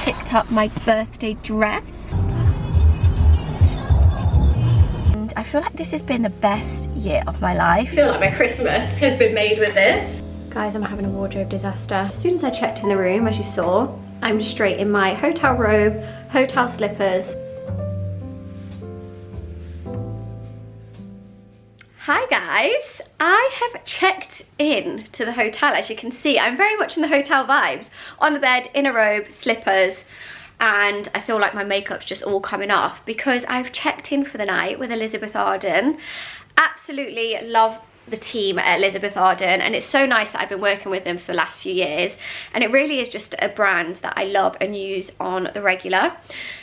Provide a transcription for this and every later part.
picked up my birthday dress. And I feel like this has been the best year of my life. I feel like my Christmas has been made with this. Guys, I'm having a wardrobe disaster. As soon as I checked in the room, as you saw, I'm straight in my hotel robe, hotel slippers. Hi guys, I have checked in to the hotel. As you can see, I'm very much in the hotel vibes. On the bed, in a robe, slippers, and I feel like my makeup's just all coming off because I've checked in for the night with Elizabeth Arden. Absolutely love the team at Elizabeth Arden, and it's so nice that I've been working with them for the last few years, and it really is just a brand that I love and use on the regular.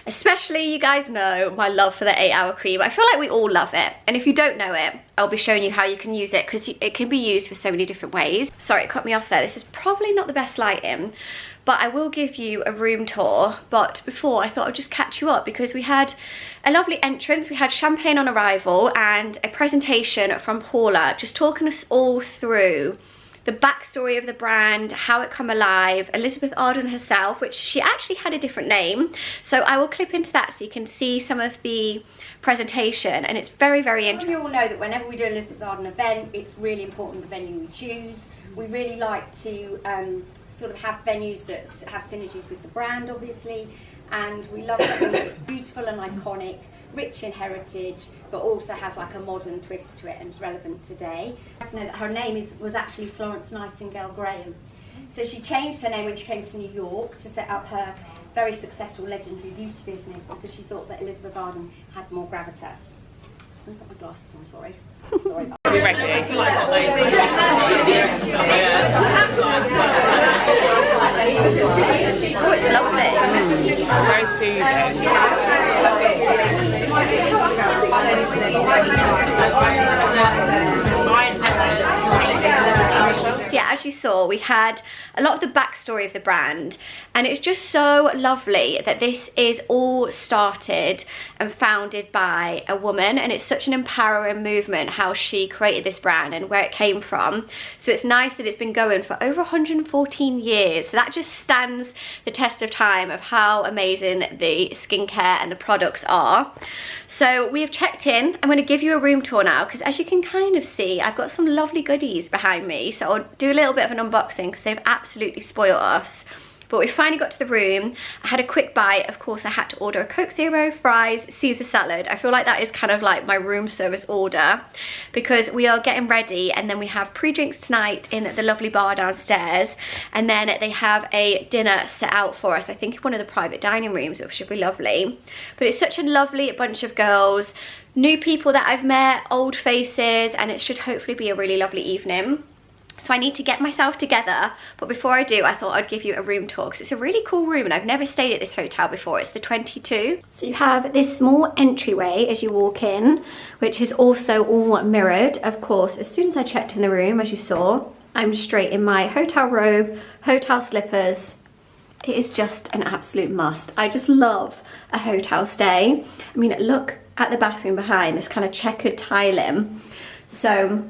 Especially, you guys know my love for the 8-hour cream. I feel like we all love it, and if you don't know it, I'll be showing you how you can use it because it can be used for so many different ways. Sorry, it cut me off there. This is probably not the best lighting, but I will give you a room tour. But before, I thought I'd just catch you up because we had a lovely entrance. We had champagne on arrival and a presentation from Paula, just talking us all through the backstory of the brand, how it come alive, Elizabeth Arden herself, which she actually had a different name. So I will clip into that so you can see some of the presentation, and it's very, very interesting. You all know that whenever we do an Elizabeth Arden event, it's really important the venue we choose. We really like to sort of have venues that have synergies with the brand, obviously, and we love something that's beautiful and iconic, rich in heritage, but also has like a modern twist to it and is relevant today. To know that her name was actually Florence Nightingale Graham. So she changed her name when she came to New York to set up her very successful legendary beauty business because she thought that Elizabeth Arden had more gravitas. I'm just going to put my glasses on, sorry. Sorry about that. Are we ready? Oh, it's lovely. Very Yeah, as you saw, we had a lot of the backstory of the brand, and it's just so lovely that this is all started and founded by a woman, and it's such an empowering movement how she created this brand and where it came from. So it's nice that it's been going for over 114 years. So that just stands the test of time of how amazing the skincare and the products are. So we have checked in. I'm going to give you a room tour now because, as you can kind of see, I've got some lovely goodies behind me. So I'll do a little bit of an unboxing because they've absolutely spoiled us. But we finally got to the room. I had a quick bite. Of course, I had to order a Coke Zero, fries, Caesar salad. I feel like that is kind of like my room service order because we are getting ready, and then we have pre-drinks tonight in the lovely bar downstairs, and then they have a dinner set out for us, I think in one of the private dining rooms, which should be lovely. But it's such a lovely bunch of girls, new people that I've met, old faces, and it should hopefully be a really lovely evening. So I need to get myself together, but before I do, I thought I'd give you a room tour because it's a really cool room and I've never stayed at this hotel before. It's the 22. So you have this small entryway as you walk in, which is also all mirrored. Of course, as soon as I checked in the room, as you saw, I'm straight in my hotel robe, hotel slippers. It is just an absolute must. I just love a hotel stay. I mean, look at the bathroom behind, this kind of checkered tiling. So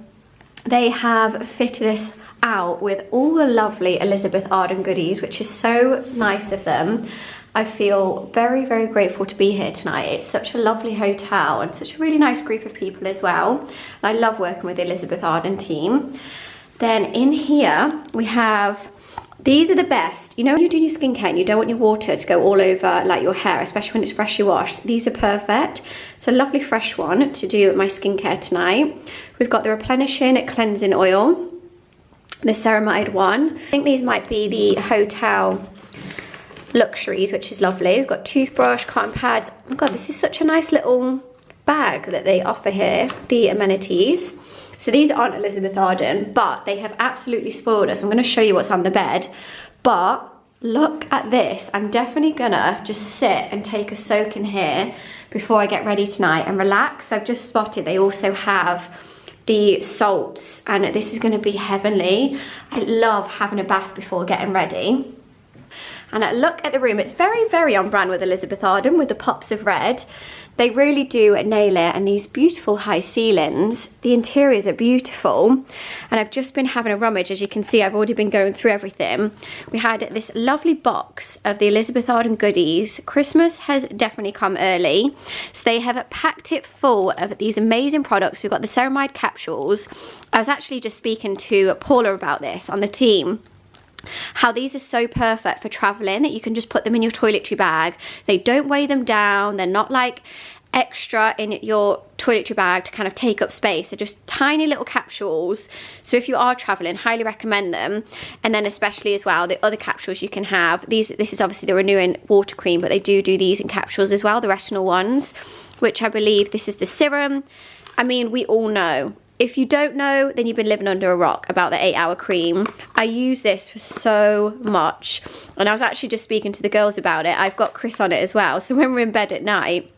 they have fitted us out with all the lovely Elizabeth Arden goodies, which is so nice of them. I feel very, very grateful to be here tonight. It's such a lovely hotel and such a really nice group of people as well. And I love working with the Elizabeth Arden team. Then in here, we have, these are the best. You know when you're doing your skincare and you don't want your water to go all over like your hair, especially when it's freshly washed, these are perfect. So a lovely fresh one to do my skincare tonight. We've got the replenishing cleansing oil, the ceramide one. I think these might be the hotel luxuries, which is lovely. We've got toothbrush, cotton pads. Oh my God, this is such a nice little bag that they offer here, the amenities. So these aren't Elizabeth Arden, but they have absolutely spoiled us. I'm going to show you what's on the bed, but look at this. I'm definitely gonna just sit and take a soak in here before I get ready tonight and relax. I've just spotted they also have the salts, and this is going to be heavenly. I love having a bath before getting ready. And look at the room. It's very, very on brand with Elizabeth Arden with the pops of red. They really do nail it, and these beautiful high ceilings. The interiors are beautiful, and I've just been having a rummage. As you can see, I've already been going through everything. We had this lovely box of the Elizabeth Arden goodies. Christmas has definitely come early, so they have packed it full of these amazing products. We've got the ceramide capsules. I was actually just speaking to Paula about this on the team, how these are so perfect for traveling, that you can just put them in your toiletry bag. They don't weigh them down. They're not like extra in your toiletry bag to kind of take up space. They're just tiny little capsules. So if you are traveling, highly recommend them. And then especially as well, the other capsules you can have. This is obviously the Renewing Water Cream, but they do these in capsules as well, the retinol ones, which I believe this is the serum. I mean, we all know. If you don't know, then you've been living under a rock about the 8-hour cream. I use this for so much. And I was actually just speaking to the girls about it. I've got Chris on it as well. So when we're in bed at night,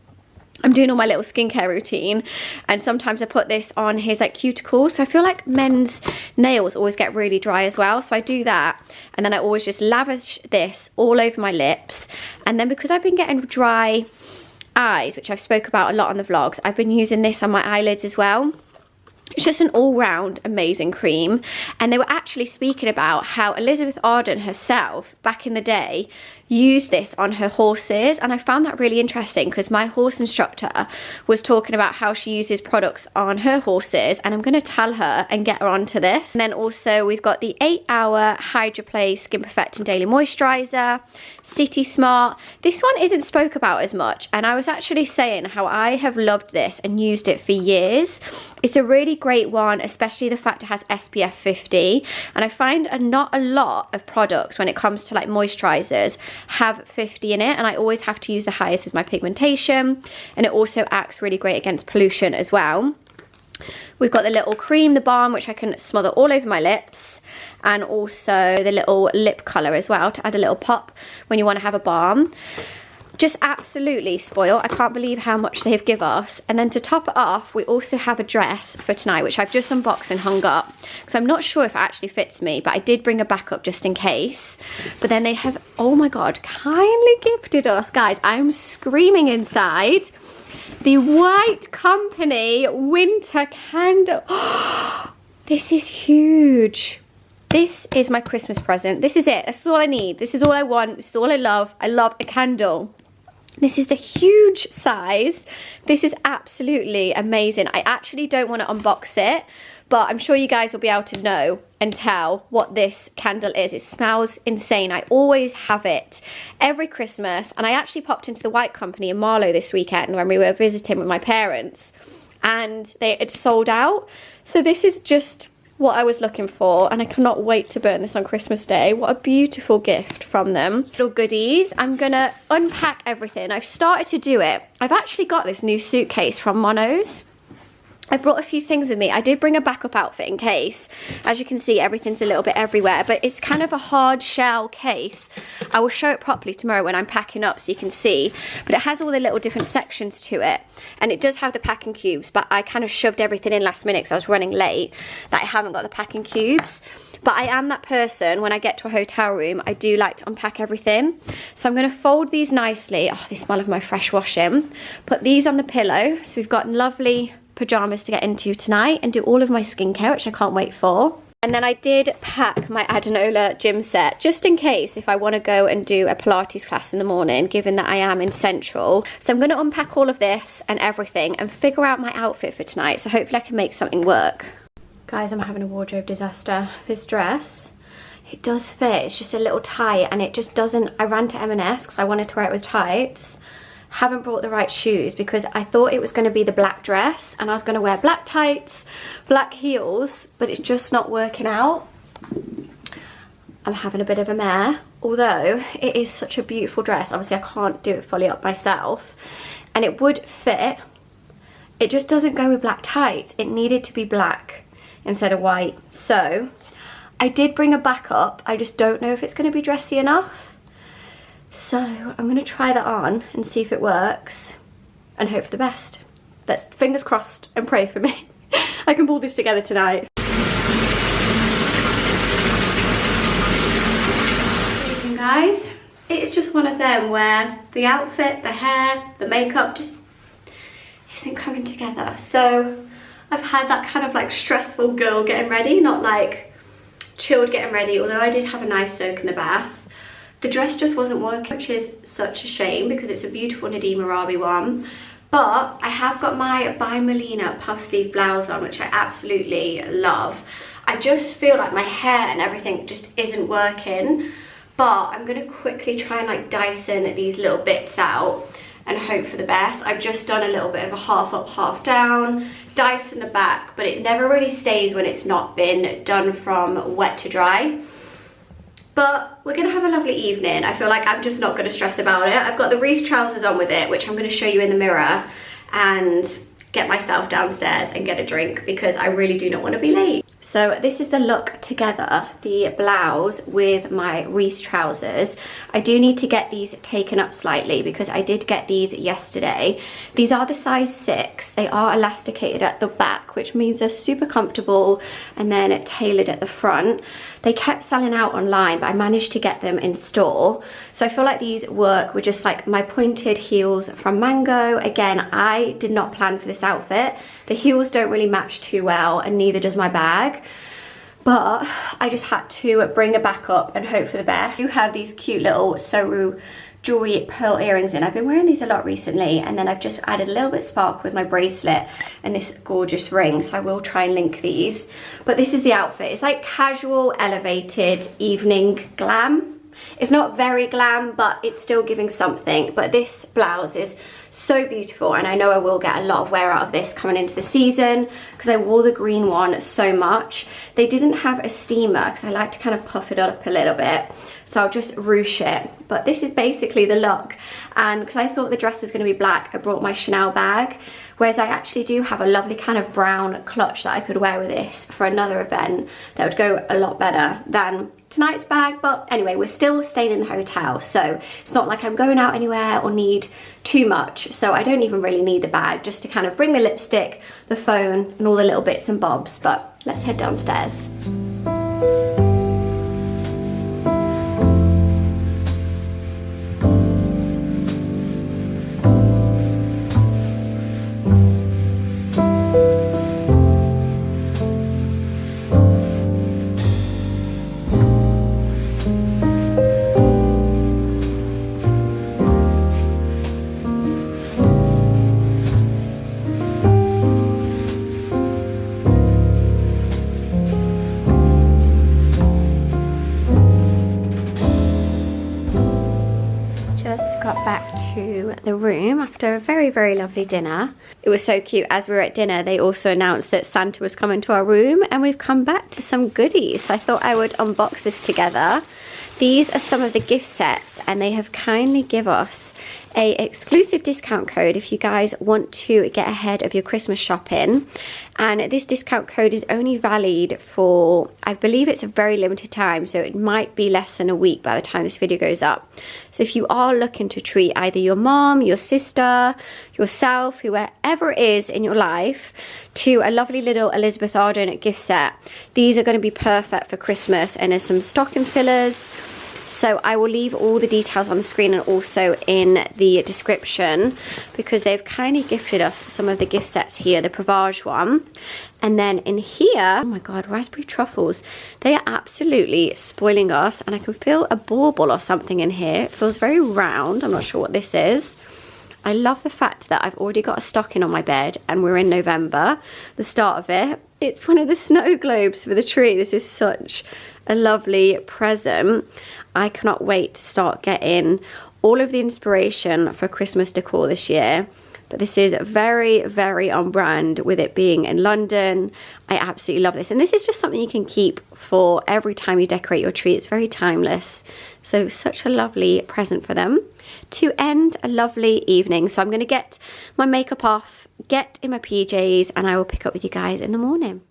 I'm doing all my little skincare routine, and sometimes I put this on his like cuticles. So I feel like men's nails always get really dry as well. So I do that, and then I always just lavish this all over my lips. And then because I've been getting dry eyes, which I've spoke about a lot on the vlogs, I've been using this on my eyelids as well. It's just an all-round amazing cream. And they were actually speaking about how Elizabeth Arden herself back in the day used this on her horses, and I found that really interesting because my horse instructor was talking about how she uses products on her horses, and I'm going to tell her and get her onto this. And then also we've got the 8-hour Hydroplay Skin Perfecting Daily Moisturiser, City Smart. This one isn't spoke about as much, and I was actually saying how I have loved this and used it for years. It's a really great one, especially the fact it has SPF 50, and I find not a lot of products when it comes to like moisturisers have 50 in it, and I always have to use the highest with my pigmentation, and it also acts really great against pollution as well. We've got the little cream, the balm, which I can smother all over my lips, and also the little lip colour as well to add a little pop when you want to have a balm. Just absolutely spoiled. I can't believe how much they've given us. And then to top it off, we also have a dress for tonight, which I've just unboxed and hung up, because I'm not sure if it actually fits me, but I did bring a backup just in case. But then they have, oh my God, kindly gifted us, guys, I'm screaming inside, the White Company winter candle. This is huge. This is my Christmas present. This is it. This is all I need. This is all I want. This is all I love. I love a candle. This is the huge size. This is absolutely amazing. I actually don't want to unbox it, but I'm sure you guys will be able to know and tell what this candle is. It smells insane. I always have it every Christmas, and I actually popped into the White Company in Marlow this weekend when we were visiting with my parents, and they had sold out. So this is just what I was looking for, and I cannot wait to burn this on Christmas Day. What a beautiful gift from them. Little goodies. I'm gonna unpack everything. I've started to do it. I've actually got this new suitcase from Mono's. I brought a few things with me. I did bring a backup outfit in case. As you can see, everything's a little bit everywhere, but it's kind of a hard shell case. I will show it properly tomorrow when I'm packing up so you can see, but it has all the little different sections to it, and it does have the packing cubes, but I kind of shoved everything in last minute because I was running late, that I haven't got the packing cubes. But I am that person, when I get to a hotel room, I do like to unpack everything. So I'm going to fold these nicely. Oh, they smell of my fresh washing. Put these on the pillow. So we've got lovely pajamas to get into tonight and do all of my skincare, which I can't wait for. And then I did pack my Autumnal gym set just in case if I want to go and do a Pilates class in the morning, given that I am in Central. So I'm going to unpack all of this and everything and figure out my outfit for tonight. So hopefully I can make something work. Guys, I'm having a wardrobe disaster. This dress, it does fit. It's just a little tight, and it just doesn't. I ran to M&S because I wanted to wear it with tights. Haven't brought the right shoes because I thought it was going to be the black dress and I was going to wear black tights, black heels, but it's just not working out. I'm having a bit of a mare, although it is such a beautiful dress. Obviously I can't do it fully up myself, and it would fit. It just doesn't go with black tights. It needed to be black instead of white. So I did bring a backup. I just don't know if it's going to be dressy enough. So I'm going to try that on and see if it works and hope for the best. Let's fingers crossed and pray for me. I can pull this together tonight. Good evening, guys. it's just one of them where the outfit, the hair, the makeup just isn't coming together. So I've had that kind of like stressful girl getting ready, not like chilled getting ready, although I did have a nice soak in the bath. The dress just wasn't working, which is such a shame because it's a beautiful Nadine Arabi one. But I have got my by Melina puff sleeve blouse on, which I absolutely love. I just feel like my hair and everything just isn't working, but I'm gonna quickly try and like Dyson these little bits out and hope for the best. I've just done a little bit of a half up, half down, Dyson the back, but it never really stays when it's not been done from wet to dry. But we're gonna have a lovely evening. I feel like I'm just not gonna stress about it. I've got the Reese trousers on with it, which I'm gonna show you in the mirror, and get myself downstairs and get a drink because I really do not want to be late. So this is the look together, the blouse with my Reese trousers. I do need to get these taken up slightly because I did get these yesterday. These are the size 6. They are elasticated at the back, which means they're super comfortable, and then tailored at the front. They kept selling out online, but I managed to get them in store. So I feel like these work with just like my pointed heels from Mango. Again, I did not plan for this outfit. The heels don't really match too well, and neither does my bag. But I just had to bring a back up and hope for the best. I do have these cute little Soru jewelry pearl earrings in. I've been wearing these a lot recently, and then I've just added a little bit of sparkle with my bracelet and this gorgeous ring, so I will try and link these. But this is the outfit. It's like casual, elevated evening glam. It's not very glam, but it's still giving something. But this blouse is so beautiful, and I know I will get a lot of wear out of this coming into the season because I wore the green one so much. They didn't have a steamer because I like to kind of puff it up a little bit, so I'll just ruche it. But this is basically the look, and because I thought the dress was going to be black, I brought my Chanel bag, whereas I actually do have a lovely kind of brown clutch that I could wear with this for another event that would go a lot better than tonight's bag. But anyway, we're still staying in the hotel, so it's not like I'm going out anywhere or need too much, so I don't even really need the bag, just to kind of bring the lipstick, the phone, and all the little bits and bobs. But let's head downstairs. Got back to the room after a very, very lovely dinner. It was so cute. As we were at dinner, they also announced that Santa was coming to our room, and we've come back to some goodies. So I thought I would unbox this together. These are some of the gift sets, and they have kindly give us a exclusive discount code if you guys want to get ahead of your Christmas shopping. And this discount code is only valid for, I believe it's a very limited time, so it might be less than a week by the time this video goes up. So if you are looking to treat either your mom, your sister, yourself, whoever it is in your life, to a lovely little Elizabeth Arden gift set, these are going to be perfect for Christmas. And there's some stocking fillers. So I will leave all the details on the screen and also in the description, because they've kindly gifted us some of the gift sets here, the Provage one. And then in here, oh my God, raspberry truffles. They are absolutely spoiling us, and I can feel a bauble or something in here. It feels very round. I'm not sure what this is. I love the fact that I've already got a stocking on my bed, and we're in November, the start of it. It's one of the snow globes for the tree. This is such a lovely present. I cannot wait to start getting all of the inspiration for Christmas decor this year. But this is very, very on brand with it being in London. I absolutely love this. And this is just something you can keep for every time you decorate your tree. It's very timeless. So such a lovely present for them to end a lovely evening. So I'm going to get my makeup off, get in my PJs, and I will pick up with you guys in the morning.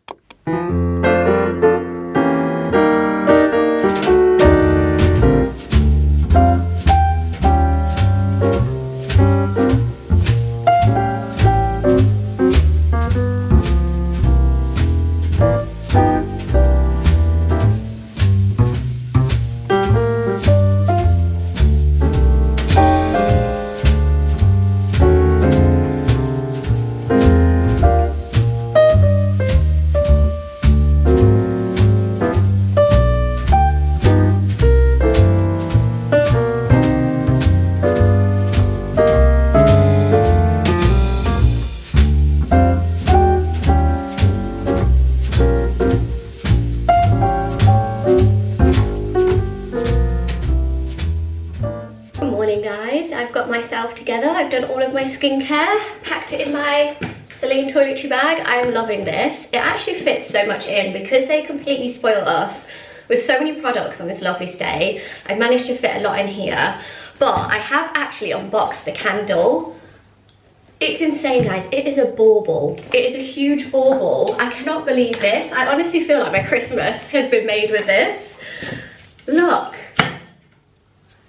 morning, guys. I've got myself together. I've done all of my skincare, packed it in my Celine toiletry bag. I'm loving this. It actually fits so much in because they completely spoil us with so many products on this lovely stay. I've managed to fit a lot in here, but I have actually unboxed the candle. It's insane, guys. It is a bauble. It is a huge bauble. I cannot believe this. I honestly feel like my Christmas has been made with this. Look.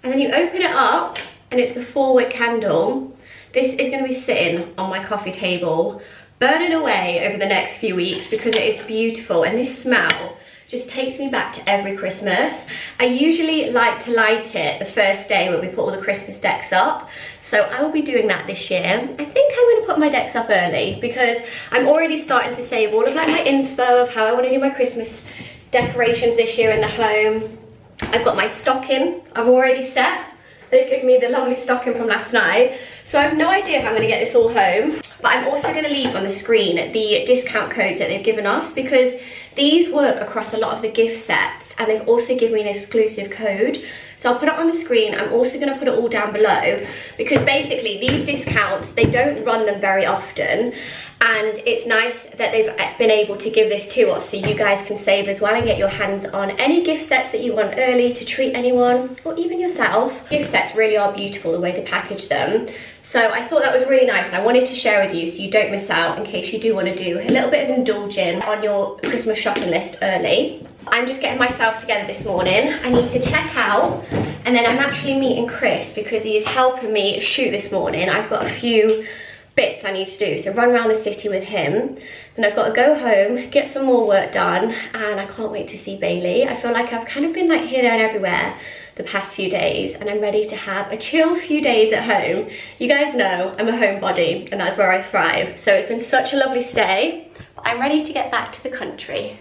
And then you open it up and it's the 4-wick candle. This is going to be sitting on my coffee table, burning away over the next few weeks because it is beautiful, and this smell just takes me back to every Christmas. I usually like to light it the first day when we put all the Christmas decks up, so I will be doing that this year. I think I'm going to put my decks up early because I'm already starting to save all of like my inspo of how I want to do my Christmas decorations this year in the home. I've got my stocking I've already set. They gave me the lovely stocking from last night, so I have no idea how I'm going to get this all home. But I'm also going to leave on the screen the discount codes that they've given us, because these work across a lot of the gift sets, and they've also given me an exclusive code. So I'll put it on the screen. I'm also going to put it all down below, because basically these discounts, they don't run them very often, and it's nice that they've been able to give this to us so you guys can save as well and get your hands on any gift sets that you want early to treat anyone or even yourself. Gift sets really are beautiful the way they package them, so I thought that was really nice, and I wanted to share with you so you don't miss out in case you do want to do a little bit of indulging on your Christmas shopping list early. I'm just getting myself together this morning. I need to check out, and then I'm actually meeting Chris because he is helping me shoot this morning. I've got a few bits I need to do, so run around the city with him. Then I've got to go home, get some more work done, and I can't wait to see Bailey. I feel like I've kind of been like here, there and everywhere the past few days, and I'm ready to have a chill few days at home. You guys know I'm a homebody and that's where I thrive, so it's been such a lovely stay. I'm ready to get back to the country.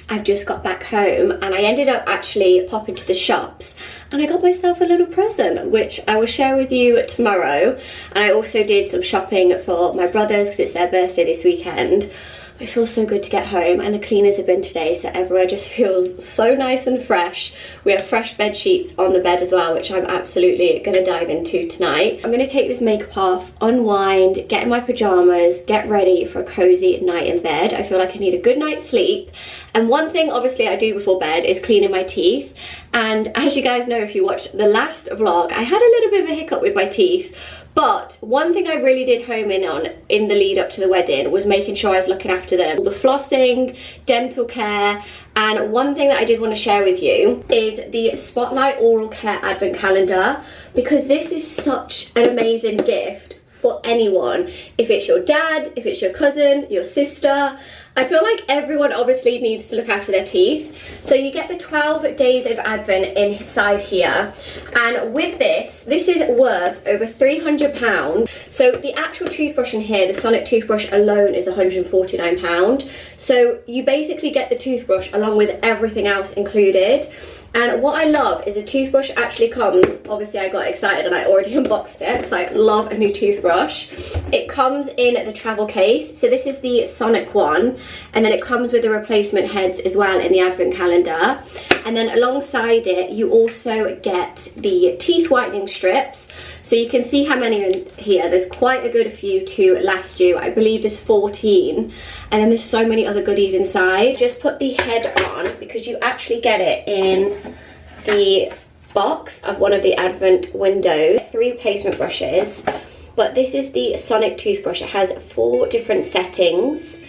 I've just got back home and I ended up actually popping to the shops, and I got myself a little present which I will share with you tomorrow. And I also did some shopping for my brothers because it's their birthday this weekend. I feel so good to get home, and the cleaners have been today, so everywhere just feels so nice and fresh. We have fresh bed sheets on the bed as well, which I'm absolutely going to dive into tonight. I'm going to take this makeup off, unwind, get in my pajamas, get ready for a cozy night in bed. I feel like I need a good night's sleep. And one thing obviously I do before bed is cleaning my teeth. And as you guys know, if you watched the last vlog, I had a little bit of a hiccup with my teeth. But one thing I really did home in on in the lead up to the wedding was making sure I was looking after them. The flossing, dental care, and one thing that I did want to share with you is the Spotlight Oral Care Advent Calendar, because this is such an amazing gift for anyone. If it's your dad, if it's your cousin, your sister, I feel like everyone obviously needs to look after their teeth. So you get the 12 days of Advent inside here. And with this is worth over £300. So the actual toothbrush in here, the Sonic toothbrush alone, is £149. So you basically get the toothbrush along with everything else included. And what I love is the toothbrush actually comes, obviously I got excited and I already unboxed it, so I love a new toothbrush. It comes in the travel case, so this is the Sonic one, and then it comes with the replacement heads as well in the Advent calendar. And then alongside it, you also get the teeth whitening strips. So you can see how many are in here. There's quite a good few to last you. I believe there's 14. And then there's so many other goodies inside. Just put the head on because you actually get it in the box of one of the Advent windows. 3 replacement brushes. But this is the Sonic toothbrush. It has 4 different settings.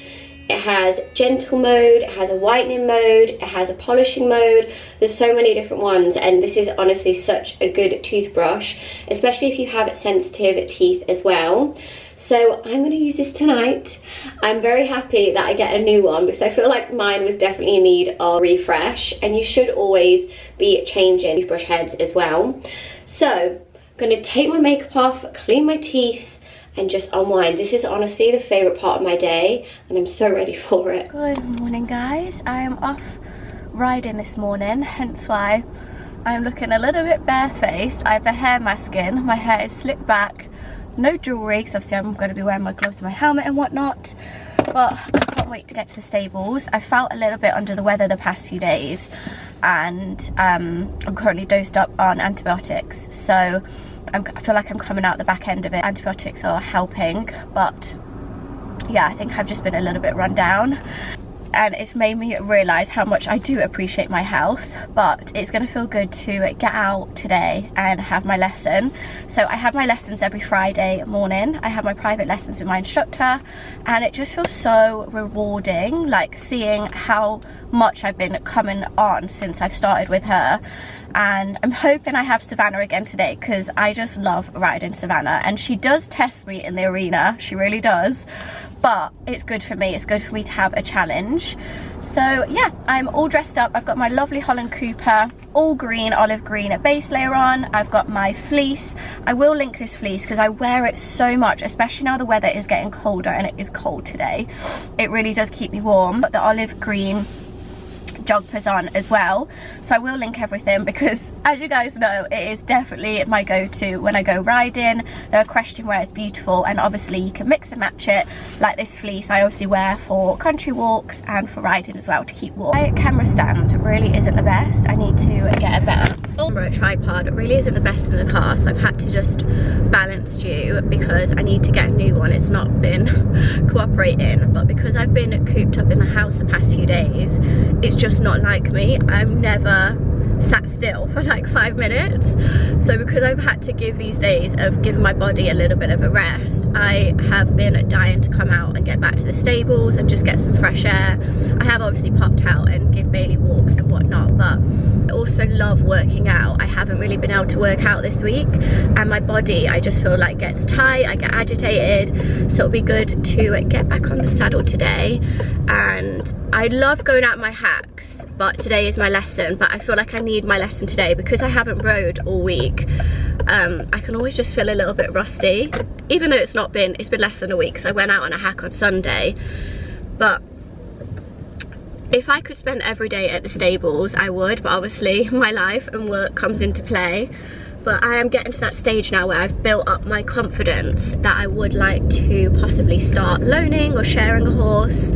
It has gentle mode, it has a whitening mode, it has a polishing mode. There's so many different ones, and this is honestly such a good toothbrush, especially if you have sensitive teeth as well. So I'm going to use this tonight. I'm very happy that I get a new one because I feel like mine was definitely in need of refresh, and you should always be changing toothbrush heads as well. So I'm going to take my makeup off, clean my teeth, and just unwind. This is honestly the favourite part of my day, and I'm so ready for it. Good morning, guys. I am off riding this morning, hence why I'm looking a little bit barefaced. I have a hair mask in, my hair is slicked back, no jewellery because obviously I'm going to be wearing my gloves and my helmet and whatnot, but I can't can't wait to get to the stables. I felt a little bit under the weather the past few days, and I'm currently dosed up on antibiotics, so I feel like I'm coming out the back end of it. Antibiotics are helping, but yeah, I think I've just been a little bit run down, and it's made me realise how much I do appreciate my health. But it's going to feel good to get out today and have my lesson. So I have my lessons every Friday morning. I have my private lessons with my instructor, and it just feels so rewarding, like seeing how much I've been coming on since I've started with her. And I'm hoping I have Savannah again today, because I just love riding Savannah, and she does test me in the arena, she really does, but it's good for me. It's good for me to have a challenge. So yeah, I'm all dressed up. I've got my lovely Holland Cooper, all green, olive green base layer on. I've got my fleece. I will link this fleece because I wear it so much, especially now the weather is getting colder, and it is cold today. It really does keep me warm. But the olive green joggers on as well, so I will link everything, because as you guys know, it is definitely my go-to when I go riding. The equestrian wear is beautiful, and obviously you can mix and match it, like this fleece I obviously wear for country walks and for riding as well to keep warm. My camera stand really isn't the best. I need to get a better camera tripod. It really isn't the best in the car, so I've had to just balance you because I need to get a new one. It's not been cooperating, but because I've been cooped up in the house the past few days, it's just not like me. I'm never sat still for like 5 minutes. So because I've had to give these days of giving my body a little bit of a rest, I have been dying to come out and get back to the stables and just get some fresh air. I have obviously popped out and give Bailey walks and whatnot, but I also love working out. I haven't really been able to work out this week, and my body, I just feel like gets tight, I get agitated, so it'll be good to get back on the saddle today. And I love going out my hacks, but today is my lesson. But I feel like I need my lesson today because I haven't rode all week. I can always just feel a little bit rusty, even though it's been less than a week, because I went out on a hack on Sunday. But if I could spend every day at the stables, I would, but obviously my life and work comes into play. But I am getting to that stage now where I've built up my confidence that I would like to possibly start loaning or sharing a horse,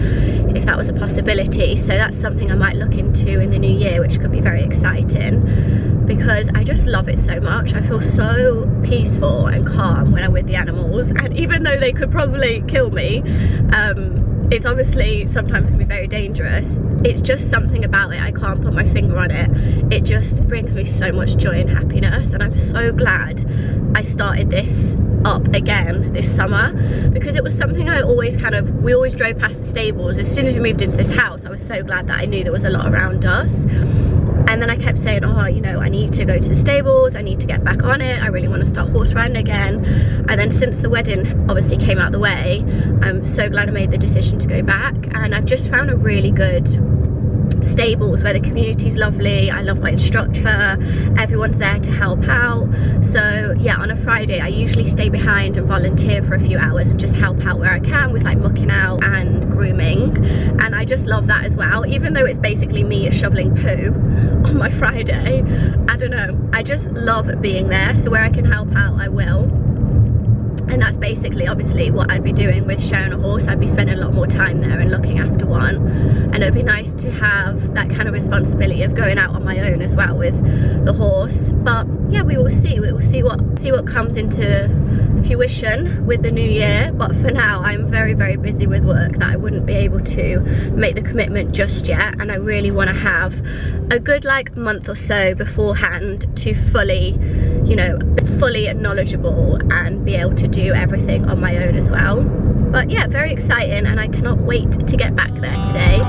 if that was a possibility. So that's something I might look into in the new year, which could be very exciting, because I just love it so much. I feel so peaceful and calm when I'm with the animals, and even though they could probably kill me, it's obviously sometimes can be very dangerous. It's just something about it, I can't put my finger on it. It just brings me so much joy and happiness, and I'm so glad I started this up again this summer, because it was something I always we always drove past the stables. As soon as we moved into this house, I was so glad that I knew there was a lot around us. And then I kept saying, oh, you know, I need to go to the stables, I need to get back on it, I really want to start horse riding again. And then since the wedding obviously came out of the way, I'm so glad I made the decision to go back. And I've just found a really good stables where the community's lovely. I love my instructor, everyone's there to help out. So yeah, on a Friday I usually stay behind and volunteer for a few hours and just help out where I can with like mucking out and grooming, and I just love that as well. Even though it's basically me shoveling poo on my Friday, I don't know, I just love being there. So where I can help out, I will. And that's basically obviously what I'd be doing with sharing a horse. I'd be spending a lot more time there and looking after one, and it'd be nice to have that kind of responsibility of going out on my own as well with the horse. But yeah, we will see what comes into fruition with the new year. But for now I'm very, very busy with work that I wouldn't be able to make the commitment just yet, and I really want to have a good like month or so beforehand to fully, you know, fully knowledgeable and be able to do everything on my own as well. But yeah, very exciting, and I cannot wait to get back there today.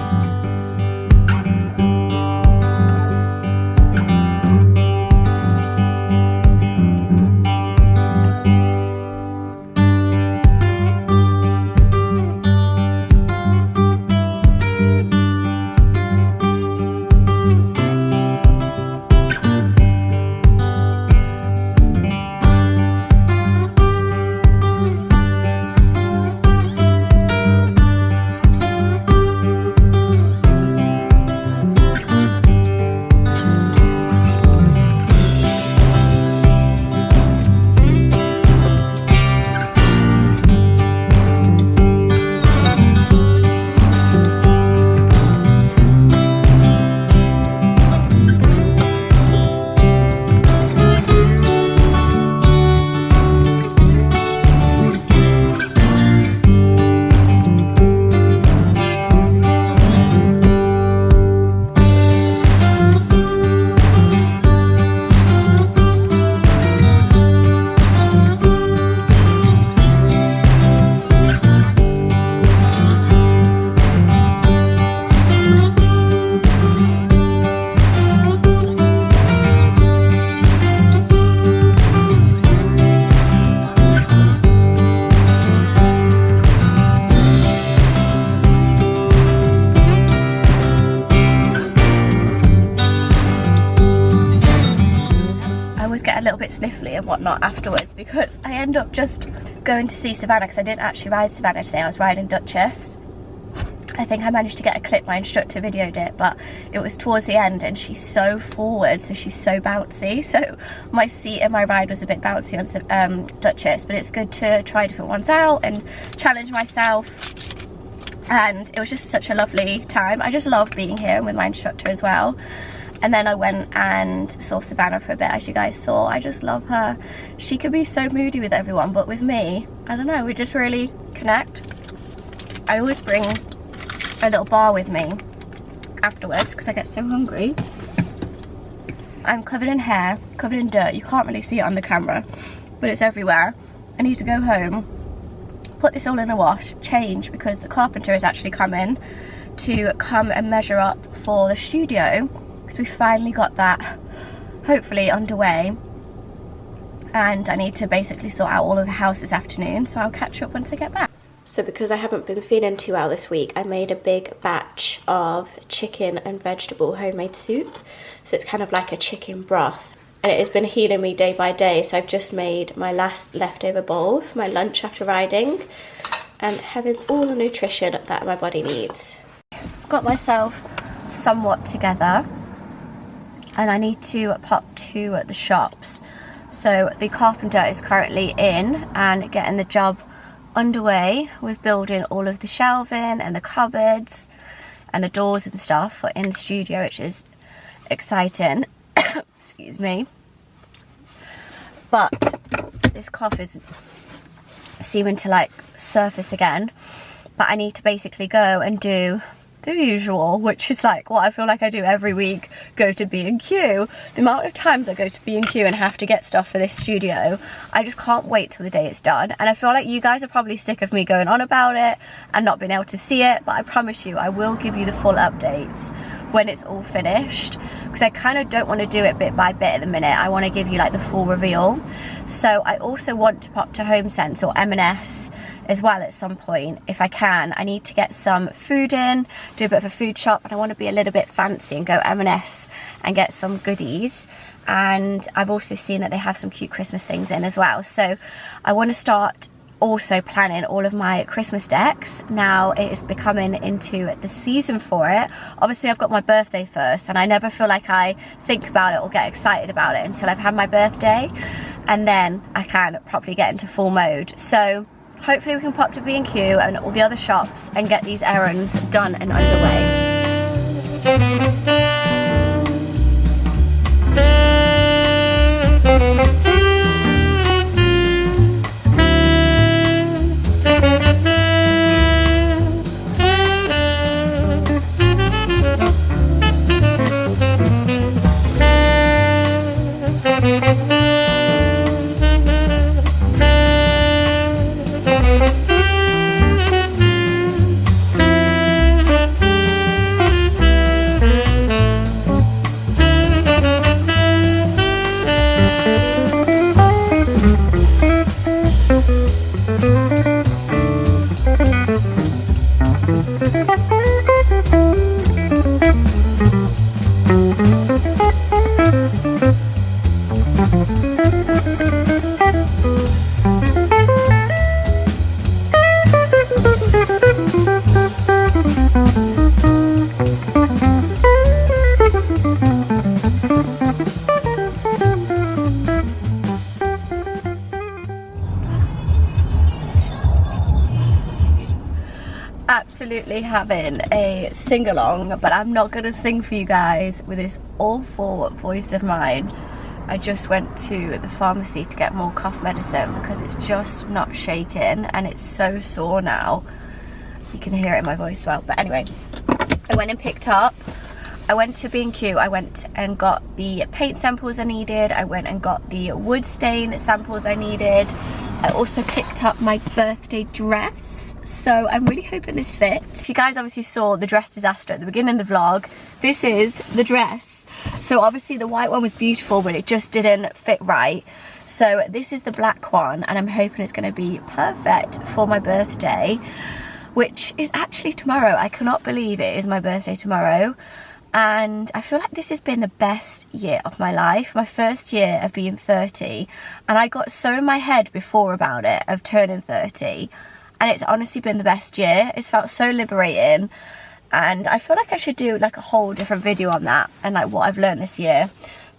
get a little bit sniffly and whatnot afterwards, because I end up just going to see Savannah, because I didn't actually ride Savannah today, I was riding Duchess. I think I managed to get a clip, my instructor videoed it, but it was towards the end, and she's so forward, so she's so bouncy, so my seat and my ride was a bit bouncy on Duchess, but it's good to try different ones out and challenge myself, and it was just such a lovely time. I just love being here and with my instructor as well. And then I went and saw Savannah for a bit, as you guys saw. I just love her. She can be so moody with everyone, but with me, I don't know, we just really connect. I always bring a little bar with me afterwards because I get so hungry. I'm covered in hair, covered in dirt. You can't really see it on the camera, but it's everywhere. I need to go home, put this all in the wash, change, because the carpenter is actually coming to come and measure up for the studio, because we finally got that hopefully underway, and I need to basically sort out all of the house this afternoon, so I'll catch up once I get back. So because I haven't been feeling too well this week, I made a big batch of chicken and vegetable homemade soup. So it's kind of like a chicken broth. And it has been healing me day by day. So I've just made my last leftover bowl for my lunch after riding. And having all the nutrition that my body needs. Got myself somewhat together. And I need to pop to the shops. So the carpenter is currently in and getting the job underway with building all of the shelving and the cupboards and the doors and stuff in the studio, which is exciting. Excuse me, but this cough is seeming to like surface again, but I need to basically go and do the usual, which is like what I feel like I do every week, go to B&Q. The amount of times I go to B&Q and have to get stuff for this studio, I just can't wait till the day it's done. And I feel like you guys are probably sick of me going on about it and not being able to see it, but I promise you I will give you the full updates when it's all finished, because I kind of don't want to do it bit by bit at the minute. I want to give you like the full reveal. So I also want to pop to Home Sense or M&S as well at some point if I can. I need to get some food in, do a bit of a food shop, and I want to be a little bit fancy and go M&S and get some goodies. And I've also seen that they have some cute Christmas things in as well, so I want to start also planning all of my Christmas decks. Now it is becoming into the season for it. Obviously I've got my birthday first, and I never feel like I think about it or get excited about it until I've had my birthday, and then I can properly get into full mode. So hopefully we can pop to B&Q and all the other shops and get these errands done and underway. Absolutely having a sing-along, but I'm not gonna sing for you guys with this awful voice of mine. I just went to the pharmacy to get more cough medicine because it's just not shaking and it's so sore now. You can hear it in my voice as well. But anyway, I went and picked up, I went to B&Q, I went and got the paint samples I needed, I went and got the wood stain samples I needed. I also picked up my birthday dress. So I'm really hoping this fits. You guys obviously saw the dress disaster at the beginning of the vlog. This is the dress. So obviously the white one was beautiful, but it just didn't fit right. So this is the black one, and I'm hoping it's going to be perfect for my birthday, which is actually tomorrow. I cannot believe it is my birthday tomorrow. and I feel like this has been the best year of my life. My first year of being 30, and I got so in my head before about it, of turning 30, and it's honestly been the best year. It's felt so liberating, and I feel like I should do like a whole different video on that and like what I've learned this year.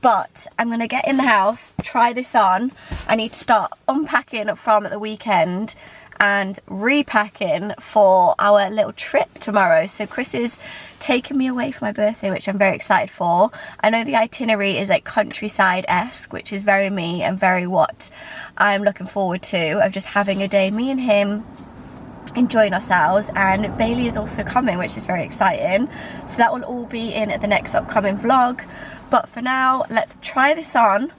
But I'm gonna get in the house, try this on. I need to start unpacking from the weekend and repacking for our little trip tomorrow. So Chris is taking me away for my birthday, which I'm very excited for. I know the itinerary is like countryside-esque, which is very me and very what I'm looking forward to, of just having a day, me and him, enjoying ourselves. And Bailey is also coming, which is very exciting. So that will all be in the next upcoming vlog. But for now, let's try this on.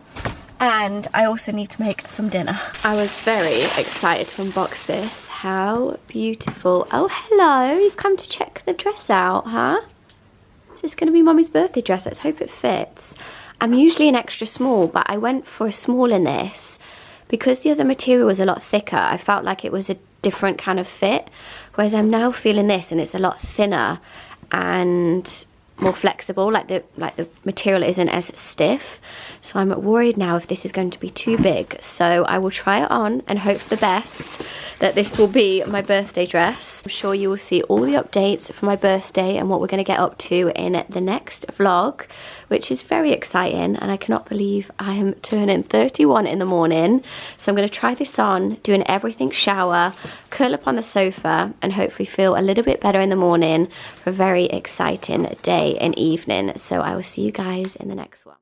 And I also need to make some dinner. I was very excited to unbox this. How beautiful. Oh, hello. You've come to check the dress out, huh? It's going to be Mummy's birthday dress. Let's hope it fits. I'm usually an extra small, but I went for a small in this. Because the other material was a lot thicker, I felt like it was a different kind of fit. Whereas I'm now feeling this, and it's a lot thinner and more flexible, like the material isn't as stiff. So I'm worried now if this is going to be too big. So I will try it on and hope for the best that this will be my birthday dress. I'm sure you will see all the updates for my birthday and what we're going to get up to in the next vlog, which is very exciting. And I cannot believe I am turning 31 in the morning. So I'm going to try this on, doing everything, shower, curl up on the sofa, and hopefully feel a little bit better in the morning for a very exciting day and evening. So I will see you guys in the next one.